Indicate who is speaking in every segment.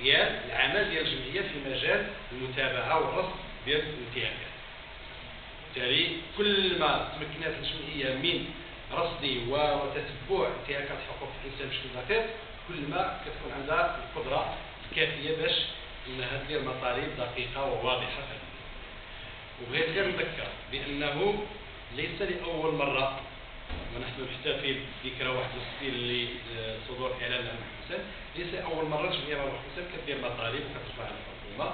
Speaker 1: ديال العمل ديال الجمعيه في مجال المتابعه والرصد ديال الانتهاكات. بالتالي كل ما تمكنت الجمعيه من رصد وتتبع انتهاكات حقوق الانسان بشكل دقيق، كل ما كتكون عندها القدره الكافيه باش انها دير مطالب دقيقه وواضحه. وبغيت غير نذكر بانه ليس لاول مره ونحن نحتفل بذكرى 61 لصدور اعلان عن الحسن، ليس اول مره الجمعيه عن الحسن كدير مطالب وكترفع على الحكومه،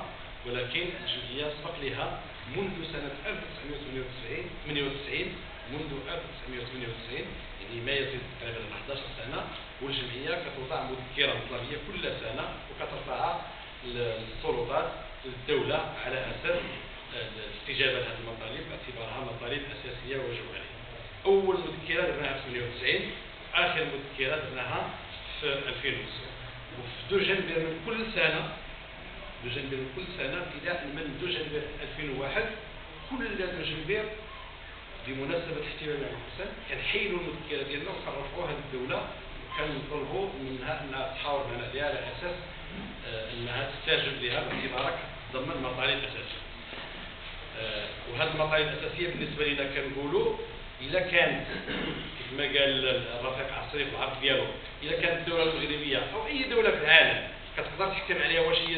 Speaker 1: ولكن الجمعيه سبق لها منذ سنه 1998 منذ 1998 يعني ما يزيد تقريبا 11 سنه، والجمعيه كتوضع مذكره مطلبيه كل سنه وكترفعها للسلطات الدوله على اساس الاستجابه لهذه المطالب باعتبارها مطالب اساسيه وجوهريه. اول مذكره درناها في 98 واخر مذكره درناها في 2009، وفي 2 جانفي من كل سنه ابتداء من 2 جانفي 2001 كل 2 جانفي بمناسبه احتفال عيد الحسن كنحيلوا المذكره ديالنا وكنرفعوها للدوله، وكنطلبوا منها انها تحاور معنا عليها على اساس انها تستجب لها باعتبارها كتضمن مطالب اساسيه. وهذه المطالب الاساسيه بالنسبه لنا كنقولوا الا كانت كما قال الرفيق عصري في العرض ديالو، الا كانت الدوله المغربيه او اي دوله في العالم كتقدر تحكم عليها واش هي